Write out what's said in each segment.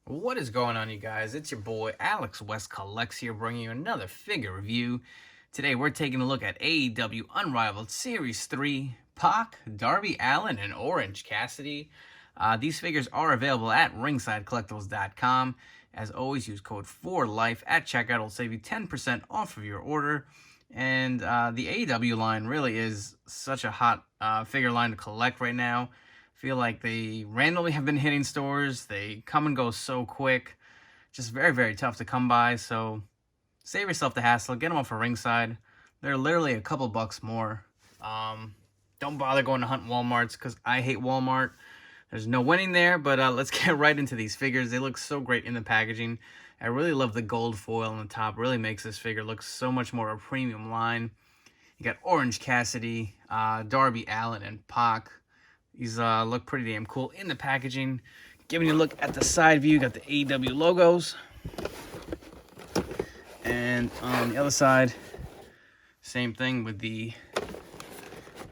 What is going on, you guys? It's your boy Alex West Collects here, bringing you another figure review. Today we're taking a look at AEW Unrivaled Series 3, Pac, Darby Allin, and Orange Cassidy. These figures are available at ringsidecollectibles.com. As always, use code 4LIFE at checkout. It'll save you 10% off of your order. And the AEW line really is such a hot figure line to collect right now. Feel like they randomly have been hitting stores. They come and go so quick. Just very, very tough to come by. So save yourself the hassle. Get them off for ringside. They're literally a couple bucks more. Don't bother going to hunt Walmarts because I hate Walmart. There's no winning there, but let's get right into these figures. They look so great in the packaging. I really love the gold foil on the top. Really makes this figure look so much more a premium line. You got Orange Cassidy, Darby Allin, and Pac. These look pretty damn cool in the packaging. Giving you a look at the side view, you got the AEW logos. And on the other side, same thing with the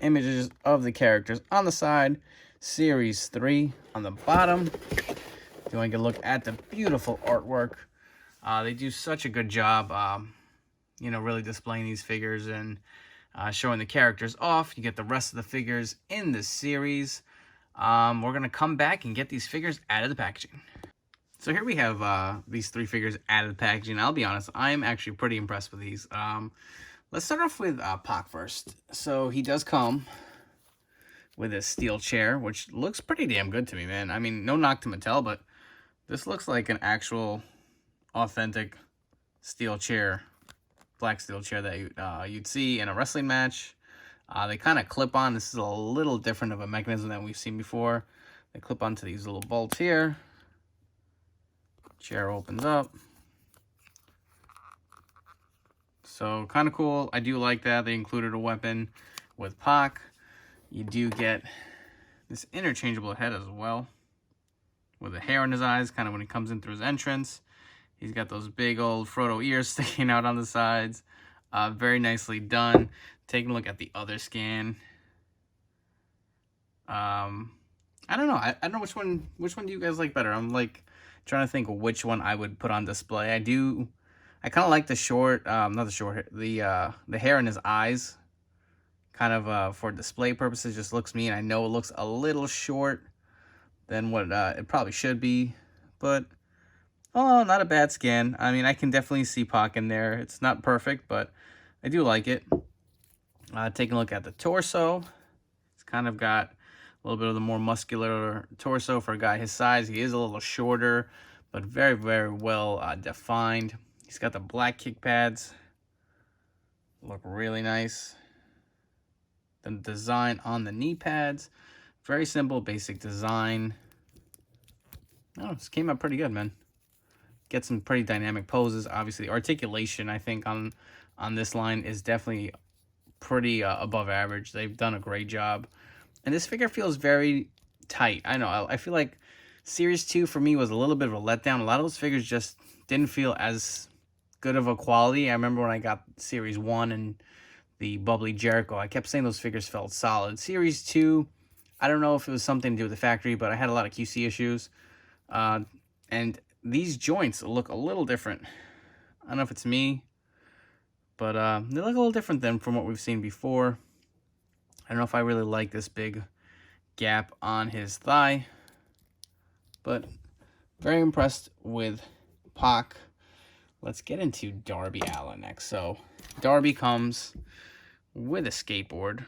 images of the characters on the side. Series 3 on the bottom. If you want to get a look at the beautiful artwork, they do such a good job, really displaying these figures and showing the characters off. You get the rest of the figures in the series. We're going to come back and get these figures out of the packaging. So here we have these three figures out of the packaging. I'll be honest, I'm actually pretty impressed with these. Let's start off with Pac first. So he does come with a steel chair, which looks pretty damn good to me, man. I mean, no knock to Mattel, but this looks like an actual authentic steel chair, black steel chair that you'd see in a wrestling match. They kind of clip on. This is a little different of a mechanism than we've seen before. They clip onto these little bolts here. Chair opens up. So kind of cool. I do like that. They included a weapon with Pac. You do get this interchangeable head as well, with the hair in his eyes, kind of when he comes in through his entrance. He's got those big old Frodo ears sticking out on the sides. Very nicely done. Taking a look at the other scan. I don't know. I don't know which one do you guys like better. I'm like trying to think of which one I would put on display. I kind of like the short, not the short hair, the hair in his eyes. Kind of for display purposes, just looks mean. I know it looks a little short than what it probably should be, but oh, not a bad scan. I mean, I can definitely see Pac in there. It's not perfect, but I do like it. Taking a look at the torso, it's kind of got a little bit of the more muscular torso for a guy his size. He is a little shorter, but very, very well defined. He's got the black kick pads. Look really nice. The design on the knee pads, very simple, basic design. Oh, this came out pretty good, man. Get some pretty dynamic poses. Obviously, articulation, I think, on this line is definitely pretty above average. They've done a great job. And this figure feels very tight. I know, I feel like Series 2 for me was a little bit of a letdown. A lot of those figures just didn't feel as good of a quality. I remember when I got Series 1 and the Bubbly Jericho, I kept saying those figures felt solid. Series 2, I don't know if it was something to do with the factory, but I had a lot of QC issues. And these joints look a little different. I don't know if it's me, but they look a little different than from what we've seen before. I don't know if I really like this big gap on his thigh, but very impressed with Pac. Let's get into Darby Allin next. So Darby comes with a skateboard. You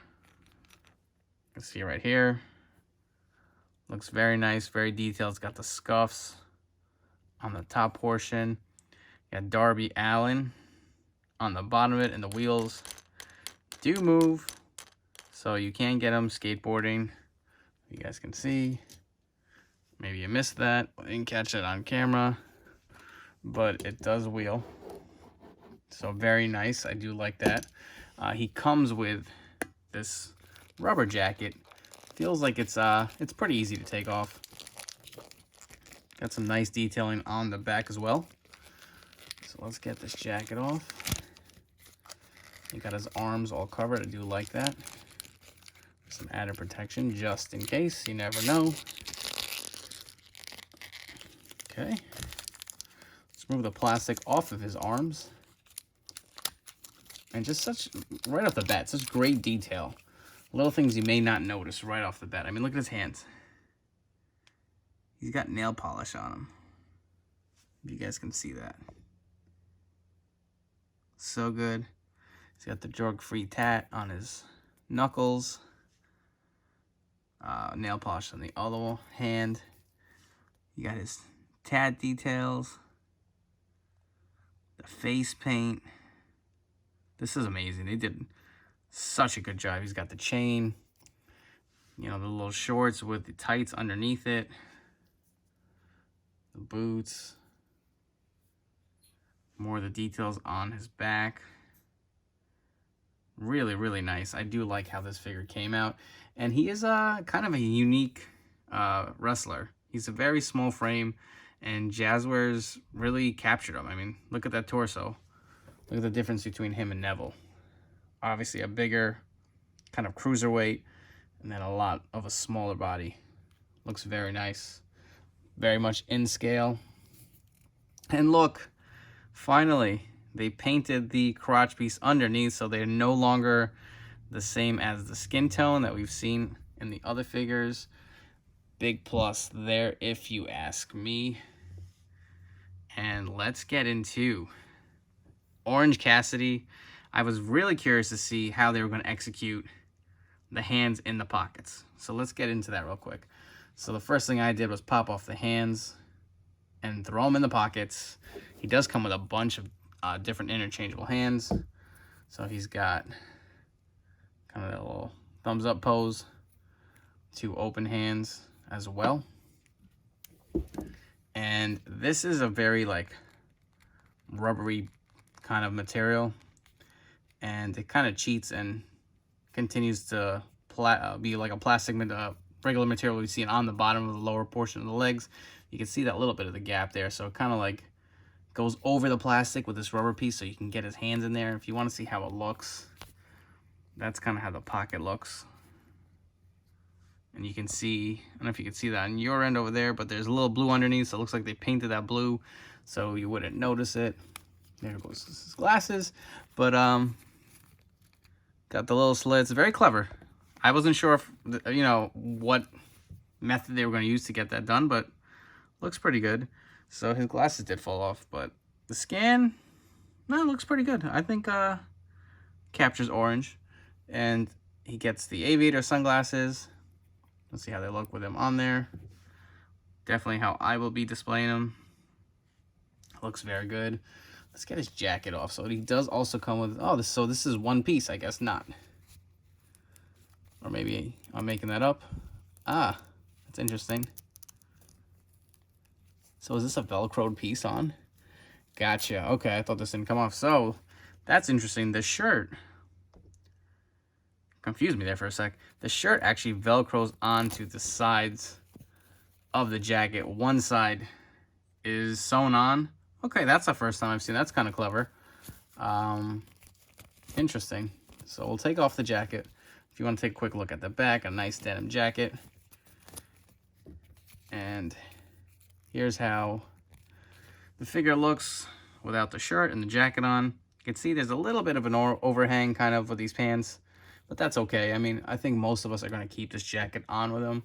can see right here. Looks very nice, very detailed. It's got the scuffs on the top portion. You got Darby Allin on the bottom of it, and the wheels do move, so you can get them skateboarding. You guys can see. Maybe you missed that. I didn't catch it on camera, but it does wheel. So very nice. I do like that. He comes with this rubber jacket. Feels like it's pretty easy to take off. Got some nice detailing on the back as well. So let's get this jacket off. He got his arms all covered. I do like that. Some added protection just in case. You never know. Okay. Let's move the plastic off of his arms. And just such, right off the bat, such great detail. Little things you may not notice right off the bat. I mean, look at his hands. He's got nail polish on him. If you guys can see that. So good. He's got the drug-free tat on his knuckles. Nail polish on the other hand. You got his tat details. The face paint. This is amazing. They did such a good job. He's got the chain. You know, the little shorts with the tights underneath it. The boots. More of the details on his back. Really, really nice. I do like how this figure came out. And he is kind of a unique wrestler. He's a very small frame, and Jazwares really captured him. I mean, look at that torso. Look at the difference between him and Neville. Obviously a bigger kind of cruiserweight, and then a lot of a smaller body. Looks very nice. Very much in scale. And look, finally, they painted the crotch piece underneath, so they're no longer the same as the skin tone that we've seen in the other figures. Big plus there, if you ask me. And let's get into Orange Cassidy. I was really curious to see how they were going to execute the hands in the pockets. So let's get into that real quick. So the first thing I did was pop off the hands and throw them in the pockets. He does come with a bunch of different interchangeable hands. So he's got kind of that little thumbs up pose, 2 open hands as well. And this is a very like rubbery kind of material, and it kind of cheats and continues to be like a plastic regular material we've seen on the bottom of the lower portion of the legs. You can see that little bit of the gap there, so it kind of like goes over the plastic with this rubber piece so you can get his hands in there. If you want to see how it looks, that's kind of how the pocket looks. And you can see, I don't know if you can see that on your end over there, but there's a little blue underneath, so it looks like they painted that blue so you wouldn't notice it. There goes his glasses. But got the little slits. Very clever. I wasn't sure if, you know, what method they were going to use to get that done, but looks pretty good. So his glasses did fall off, but the scan, no, looks pretty good. I think captures orange. And he gets the aviator sunglasses. Let's see how they look with them on there. Definitely how I will be displaying them. Looks very good. Let's get his jacket off. So he does also come with, oh, so this is one piece, I guess not. Or maybe I'm making that up. Ah, that's interesting. So is this a Velcroed piece on? Gotcha. Okay, I thought this didn't come off. So that's interesting. The shirt confused me there for a sec. The shirt actually Velcros onto the sides of the jacket. One side is sewn on. Okay, that's the first time I've seen. That's kind of clever. Interesting. So we'll take off the jacket. If you want to take a quick look at the back, a nice denim jacket. And here's how the figure looks without the shirt and the jacket on. You can see there's a little bit of an overhang kind of with these pants, but that's okay. I mean, I think most of us are going to keep this jacket on with him.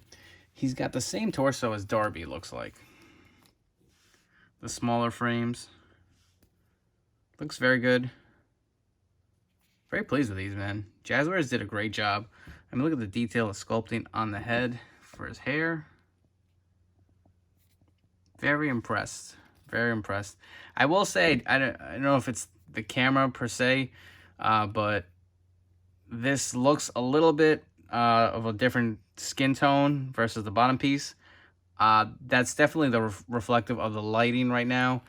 He's got the same torso as Darby, looks like. The smaller frames. Looks very good. Very pleased with these, man. Jazwares did a great job. I mean, look at the detail of sculpting on the head for his hair. Very impressed. Very impressed. I will say, I don't know if it's the camera per se, but this looks a little bit of a different skin tone versus the bottom piece. That's definitely the reflective of the lighting right now.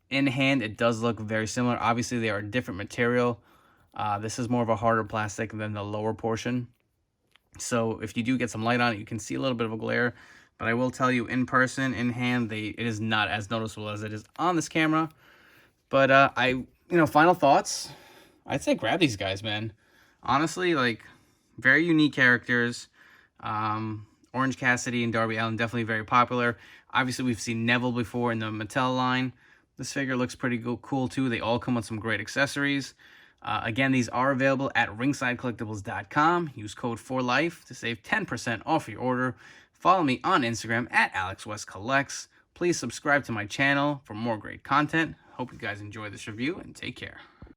In hand, it does look very similar. Obviously, they are a different material. This is more of a harder plastic than the lower portion. So if you do get some light on it, you can see a little bit of a glare. But I will tell you, in person, in hand, it is not as noticeable as it is on this camera. But final thoughts. I'd say grab these guys, man. Honestly, like, very unique characters. Orange Cassidy and Darby Allin, definitely very popular. Obviously, we've seen Neville before in the Mattel line. This figure looks pretty cool too. They all come with some great accessories. Again, these are available at ringsidecollectibles.com. Use code 4LIFE to save 10% off your order. Follow me on Instagram at AlexWestCollects. Please subscribe to my channel for more great content. Hope you guys enjoy this review and take care.